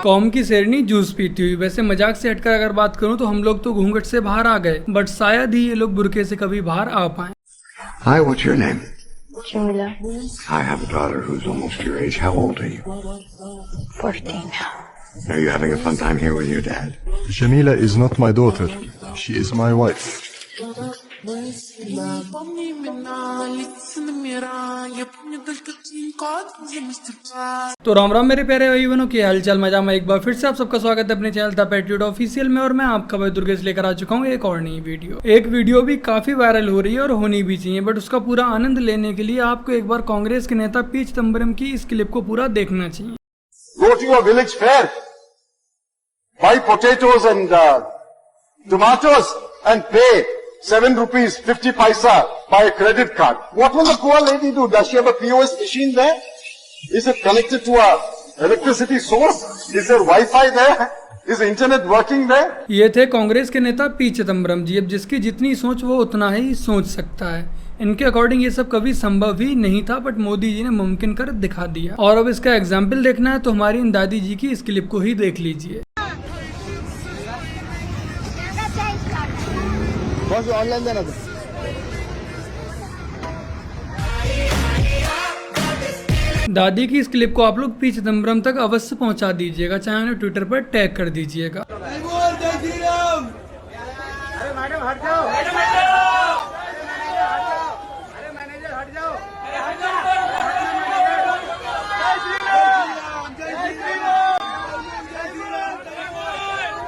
कौम की शेरनी जूस पीती हुई। वैसे मजाक से हटकर अगर बात करूं तो हम लोग तो घूंघट से बाहर आ गए, बट शायद ही ये लोग बुरके से कभी बाहर आ पाए। Hi, what's your name? Jamila. I have a daughter who's almost your age. How old are you? 14. Are you having a fun time here with your dad? Jamila is not my daughter. She is my wife. तो राम राम मेरे प्यारे भाई बहनों, क्या हालचाल, मजा में एक बार फिर से आप सबका स्वागत है अपने चैनल द पैट्रियट ऑफिशियल में। और मैं आपका भाई दुर्गेश लेकर आ चुका हूँ एक और नई वीडियो। एक वीडियो भी काफी वायरल हो रही है और होनी भी चाहिए, बट उसका पूरा आनंद लेने के लिए आपको एक बार कांग्रेस के नेता पी चिदम्बरम की इस क्लिप को पूरा देखना चाहिए। Go to your village fair, buy potatoes and tomatoes and pay 7 rupees 50 paisa by a credit card. What will the poor lady do? Does she have a POS machine there? Is it connected to a electricity source? Is there Wi-Fi there? Is the internet working there? ये थे कांग्रेस के नेता P Chidambaram जी। अब जिसकी जितनी सोच वो उतना ही सोच सकता है। इनके अकॉर्डिंग ये सब कभी संभव ही नहीं था, बट मोदी जी ने मुमकिन कर दिखा दिया। और अब इसका एग्जाम्पल देखना है तो हमारी इन दादी जी की इस क्लिप को ही देख लीजिए। ऑनलाइन देना था। दादी की इस क्लिप को आप लोग पी चिदम्बरम तक अवश्य पहुंचा दीजिएगा, चाहे उन्हें ट्विटर पर टैग कर दीजिएगा।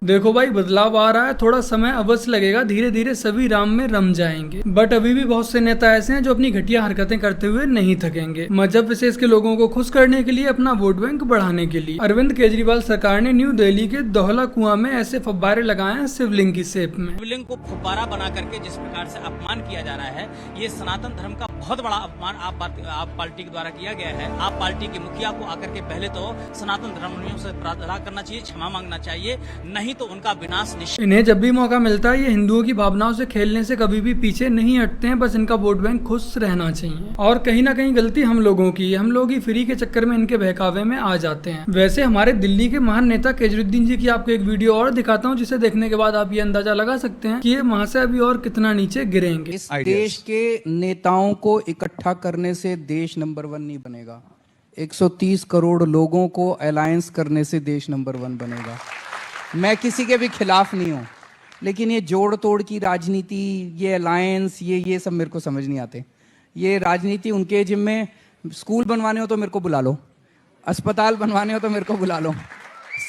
देखो भाई, बदलाव आ रहा है, थोड़ा समय अवश्य लगेगा, धीरे धीरे सभी राम में रम जाएंगे। बट अभी भी बहुत से नेता ऐसे हैं जो अपनी घटिया हरकतें करते हुए नहीं थकेंगे, मजहब विशेष के लोगों को खुश करने के लिए, अपना वोट बैंक बढ़ाने के लिए। अरविंद केजरीवाल सरकार ने न्यू दिल्ली के दोहला कुआं में ऐसे फव्वारे लगाए हैं शिवलिंग की शेप में। शिवलिंग को फव्वारा बना करके जिस प्रकार से अपमान किया जा रहा है, ये सनातन धर्म का बहुत बड़ा अपमान आप पार्टी के द्वारा किया गया है। आप पार्टी के मुखिया को आकर के पहले तो सनातन धर्मियों से प्रार्थना करना चाहिए, क्षमा मांगना चाहिए, नहीं तो उनका विनाश निश्चित। इन्हें जब भी मौका मिलता है ये हिंदुओं की भावनाओं से खेलने से कभी भी पीछे नहीं हटते हैं, बस इनका वोट बैंक खुश रहना चाहिए। और कहीं ना कहीं गलती हम लोगों की है, हम लोग ही फ्री के चक्कर में इनके बहकावे में आ जाते हैं। वैसे हमारे दिल्ली के महान नेता केजरीवाल जी की आपको एक वीडियो और दिखाता हूँ, जिसे देखने के बाद आप ये अंदाजा लगा सकते हैं कि ये वहाँ से अभी और कितना नीचे गिरेंगे। इस देश के नेताओं को इकट्ठा करने से देश नंबर 1 नहीं बनेगा। 130 करोड़ लोगों को अलायंस करने से देश नंबर 1 बनेगा। मैं किसी के भी खिलाफ नहीं हूं, लेकिन ये जोड़ तोड़ की राजनीति, ये अलायंस, ये सब मेरे को समझ नहीं आते। ये राजनीति उनके जिम्मे। स्कूल बनवाने हो तो मेरे को बुला लो, अस्पताल बनवाने हो तो मेरे को बुला लो,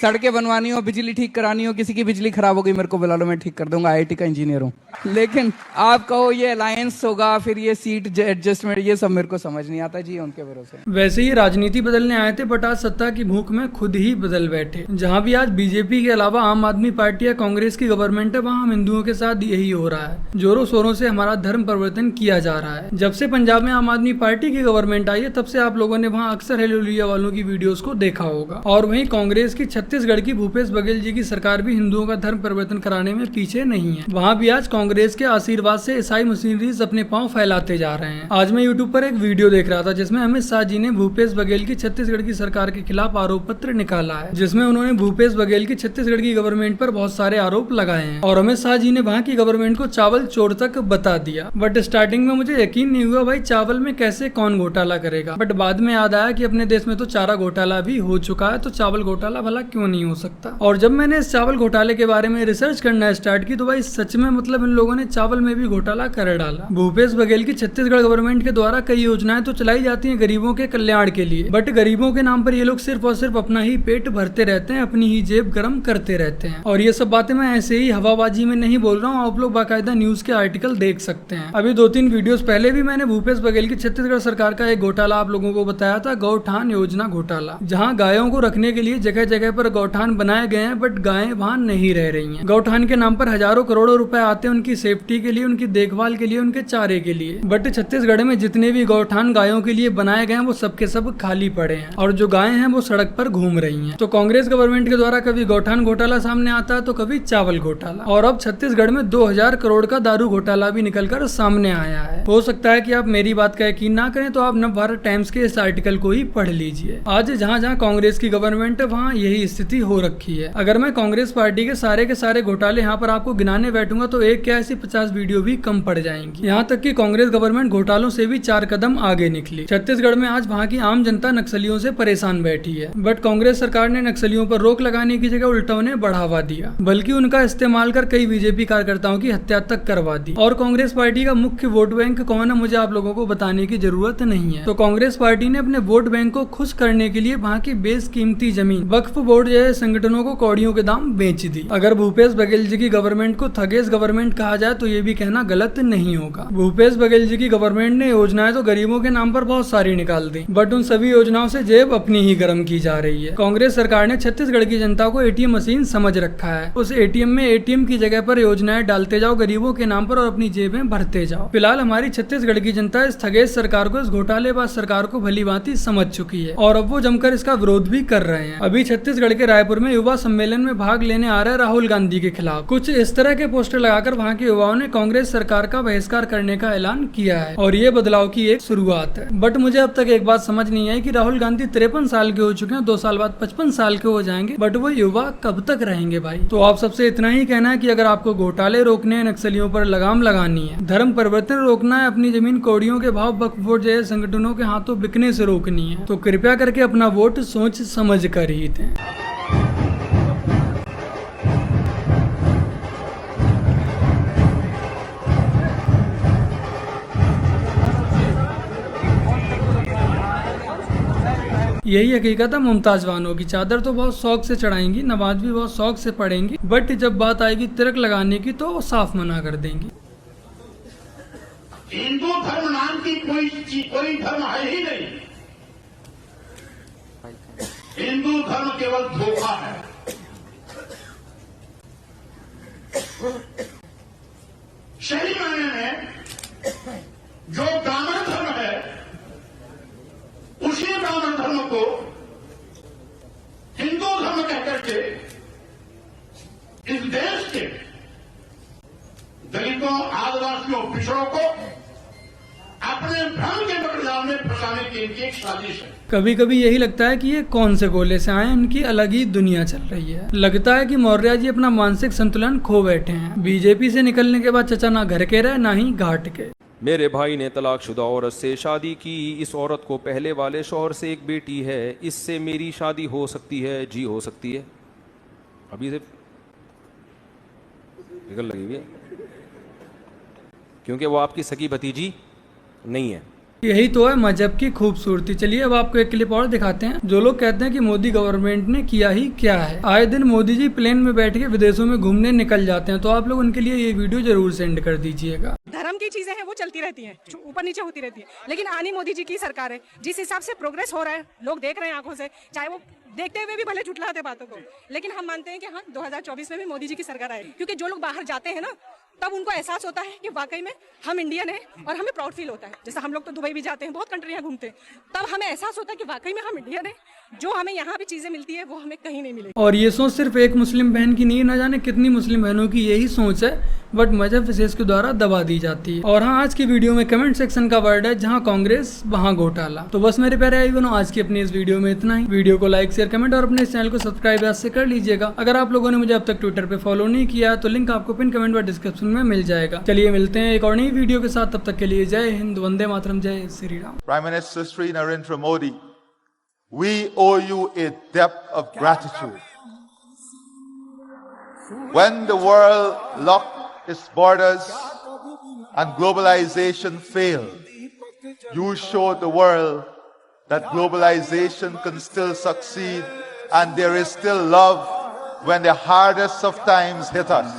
सड़कें बनवानी हो, बिजली ठीक करानी हो, किसी की बिजली खराब हो गई मेरे को बुला लो, मैं ठीक कर दूंगा, IIT का इंजीनियर हूँ। लेकिन आप कहो ये अलायंस होगा, फिर ये सीट एडजस्टमेंट, ये सब मेरे को समझ नहीं आता जी, उनके भरोसे। वैसे ही राजनीति बदलने आए थे, बट आज सत्ता की भूख में खुद ही बदल बैठे। जहाँ भी आज बीजेपी के अलावा आम आदमी पार्टी या कांग्रेस की गवर्नमेंट है, वहाँ हम हिंदुओं के साथ यही हो रहा है। जोरों शोरों से हमारा धर्म परिवर्तन किया जा रहा है। जब से पंजाब में आम आदमी पार्टी की गवर्नमेंट आई है, तब से आप लोगों ने वहाँ अक्सर हेलोलिया वालों की वीडियोस को देखा होगा। और वहीं कांग्रेस की छत्तीसगढ़ की भूपेश बघेल जी की सरकार भी हिंदुओं का धर्म परिवर्तन कराने में पीछे नहीं है। वहाँ भी आज कांग्रेस के आशीर्वाद से ईसाई मशीनरीज अपने पांव फैलाते जा रहे हैं। आज मैं यूट्यूब पर एक वीडियो देख रहा था, जिसमें अमित शाह जी ने भूपेश बघेल की छत्तीसगढ़ की सरकार के खिलाफ आरोप पत्र निकाला है, जिसमें उन्होंने भूपेश बघेल की छत्तीसगढ़ की गवर्नमेंट पर बहुत सारे आरोप लगाए हैं। और अमित शाह जी ने वहाँ की गवर्नमेंट को चावल चोर तक बता दिया। बट स्टार्टिंग में मुझे यकीन नहीं हुआ भाई चावल में कैसे कौन घोटाला करेगा, बट बाद में याद आया कि अपने देश में तो चारा घोटाला भी हो चुका है, तो चावल घोटाला भला क्यों नहीं हो सकता। और जब मैंने इस चावल घोटाले के बारे में रिसर्च करना स्टार्ट की, तो भाई सच में मतलब इन लोगों ने चावल में भी घोटाला कर डाला। भूपेश बघेल की छत्तीसगढ़ गवर्नमेंट के द्वारा कई योजनाएं तो चलाई जाती हैं गरीबों के कल्याण के लिए, बट गरीबों के नाम पर ये लोग सिर्फ और सिर्फ अपना ही पेट भरते रहते हैं, अपनी ही जेब गर्म करते रहते हैं। और ये सब बातें मैं ऐसे ही हवाबाजी में नहीं बोल रहा हूँ, आप लोग बाकायदा न्यूज के आर्टिकल देख सकते हैं। अभी 2-3 वीडियोस पहले भी मैंने भूपेश बघेल की छत्तीसगढ़ सरकार का एक घोटाला आप लोगों को बताया था, गौठान योजना घोटाला, जहाँ गायों को रखने के लिए जगह जगह पर पर गौठान बनाए गए हैं, बट गायें वहाँ नहीं रह रही हैं। गौठान के नाम पर हजारों करोड़ों रुपए आते हैं उनकी सेफ्टी के लिए, उनकी देखभाल के लिए, उनके चारे के लिए, बट छत्तीसगढ़ में जितने भी गौठान गायों के लिए बनाए गए हैं वो सबके सब खाली पड़े हैं और जो गायें हैं वो सड़क पर घूम रही हैं। तो कांग्रेस गवर्नमेंट के द्वारा कभी गौठान घोटाला सामने आता है तो कभी चावल घोटाला, और अब छत्तीसगढ़ में 2000 करोड़ का दारू घोटाला भी निकलकर सामने आया है। हो सकता है कि आप मेरी बात का यकीन ना करें तो आप नवभारत टाइम्स के इस आर्टिकल को ही पढ़ लीजिए। आज जहाँ जहाँ कांग्रेस की गवर्नमेंट है वहाँ यही स्थिति हो रखी है। अगर मैं कांग्रेस पार्टी के सारे घोटाले यहाँ पर आपको गिनाने बैठूंगा तो एक क्या ऐसी 50 वीडियो भी कम पड़ जाएंगी। यहाँ तक कि कांग्रेस गवर्नमेंट घोटालों से भी 4 कदम आगे निकली। छत्तीसगढ़ में आज वहाँ की आम जनता नक्सलियों से परेशान बैठी है, बट कांग्रेस सरकार ने नक्सलियों पर रोक लगाने की जगह उल्टा उन्हें बढ़ावा दिया, बल्कि उनका इस्तेमाल कर कई बीजेपी कार्यकर्ताओं की हत्या तक करवा दी। और कांग्रेस पार्टी का मुख्य वोट बैंक कौन है मुझे आप लोगों को बताने की जरूरत नहीं है। तो कांग्रेस पार्टी ने अपने वोट बैंक को खुश करने के लिए वहाँ की बेशकीमती जमीन वक्फ बोर्ड जैसे संगठनों को कौड़ियों के दाम बेच दी। अगर भूपेश बघेल जी की गवर्नमेंट को ठगेश गवर्नमेंट कहा जाए तो ये भी कहना गलत नहीं होगा। भूपेश बघेल जी की गवर्नमेंट ने योजनाएं तो गरीबों के नाम पर बहुत सारी निकाल दी, बट उन सभी योजनाओं से जेब अपनी ही गर्म की जा रही है। कांग्रेस सरकार ने छत्तीसगढ़ की जनता को एटीएम मशीन समझ रखा है। उस एटीएम में एटीएम की जगह पर योजनाएं डालते जाओ गरीबों के नाम पर और अपनी जेबें भरते जाओ। फिलहाल हमारी छत्तीसगढ़ की जनता इस ठगेश सरकार को, इस घोटालेबाज सरकार को भली भांति समझ चुकी है और अब वो जमकर इसका विरोध भी कर रहे हैं। अभी छत्तीसगढ़ के रायपुर में युवा सम्मेलन में भाग लेने आ रहे राहुल गांधी के खिलाफ कुछ इस तरह के पोस्टर लगाकर वहाँ के युवाओं ने कांग्रेस सरकार का बहिष्कार करने का ऐलान किया है और ये बदलाव की एक शुरुआत है। बट मुझे अब तक एक बात समझ नहीं आई कि राहुल गांधी 53 साल के हो चुके हैं, 2 साल बाद 55 साल के हो जाएंगे, बट वो युवा कब तक रहेंगे भाई। तो आप सबसे इतना ही कहना है कि अगर आपको घोटाले रोकने हैं, नक्सलियों पर लगाम लगानी है, धर्म परिवर्तन रोकना है, अपनी जमीन कौड़ियों के भाव वक्फ बोर्ड जैसे संगठनों के हाथों बिकने से रोकनी है, तो कृपया करके अपना वोट सोच समझ कर ही दें। यही हकीकत है मुमताज वानों की। चादर तो बहुत शौक से चढ़ाएंगी, नमाज भी बहुत शौक से पढ़ेंगी, बट जब बात आएगी तिलक लगाने की तो साफ मना कर देंगी। हिंदू धर्म नाम की कोई धर्म है ही नहीं। हिंदू धर्म केवल धोखा है। सही मायने में जो ब्राह्मण धर्म है उसी ब्राह्मण धर्म को हिंदू धर्म कहकर के इस देश के दलितों, आदिवासियों, पिछड़ों को अपने भ्रम के मकड़जाल में फंसाने की इनकी एक साजिश है। कभी कभी यही लगता है कि ये कौन से गोले से आए, इनकी अलग ही दुनिया चल रही है। लगता है कि मौर्य जी अपना मानसिक संतुलन खो बैठे हैं। बीजेपी से निकलने के बाद चचा ना घर के रहे ना ही घाट के। मेरे भाई ने तलाकशुदा औरत से शादी की। इस औरत को पहले वाले शौहर से एक बेटी है। इससे मेरी शादी हो सकती है? जी हो सकती है। अभी से निकल लगी है क्योंकि वो आपकी सगी भतीजी नहीं है। यही तो है मजहब की खूबसूरती। चलिए अब आपको एक क्लिप और दिखाते हैं। जो लोग कहते हैं कि मोदी गवर्नमेंट ने किया ही क्या है। आए दिन मोदी जी प्लेन में बैठ के विदेशों में घूमने निकल जाते हैं, तो आप लोग उनके लिए ये वीडियो जरूर सेंड कर दीजिएगा। धर्म की चीजें हैं वो चलती रहती हैं, ऊपर नीचे होती रहती है, लेकिन आनी मोदी जी की सरकार है। जिस हिसाब से प्रोग्रेस हो रहा है लोग देख रहे हैं आंखों से, चाहे वो देखते हुए भी भले झुठलाते बातों को, लेकिन हम मानते हैं कि हाँ 2024 में भी मोदी जी की सरकार आएगी। क्योंकि जो लोग बाहर जाते हैं ना तब उनको एहसास होता है कि वाकई में हम इंडियन हैं और हमें प्राउड फील होता है। जैसे हम लोग तो दुबई भी जाते हैं, बहुत कंट्रियां घूमते हैं, तब हमें एहसास होता है कि वाकई में हम इंडियन हैं। जो हमें यहाँ भी चीजें मिलती है वो हमें कहीं नहीं मिलेगी। और ये सोच सिर्फ एक मुस्लिम बहन की नहीं, न जाने कितनी मुस्लिम बहनों की यही सोच है, बट मजहब विशेष के द्वारा दबा दी जाती है। और हाँ, आज की वीडियो में कमेंट सेक्शन का वर्ड है जहाँ कांग्रेस वहाँ घोटाला। तो बस मेरे प्यारे भाई बहनों, आज की अपनी इस वीडियो में इतना ही। वीडियो को लाइक, शेयर, कमेंट और अपने इस चैनल को सब्सक्राइब याद से कर लीजिएगा। अगर आप लोगों ने मुझे अब तक ट्विटर पे फॉलो नहीं किया तो लिंक आपको पिन कमेंट व डिस्क्रिप्शन में मिल जाएगा। चलिए मिलते हैं एक और नई वीडियो के साथ, तब तक के लिए जय हिंद, वंदे मातरम, जय Shri Ram. Prime Minister Sri Narendra Modi, we owe you a debt of gratitude. When the world locked its borders and globalization failed, you showed the world that globalization can still succeed and there is still love when the hardest of times hit us.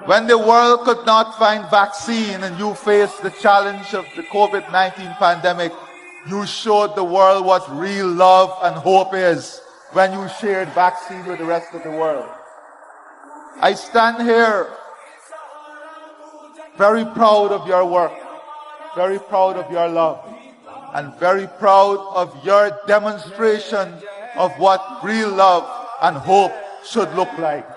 When the world could not find vaccine and you faced the challenge of the COVID-19 pandemic, You showed the world what real love and hope is when you shared vaccine with the rest of the world. I stand here very proud of your work, very proud of your love, and very proud of your demonstration of what real love and hope should look like.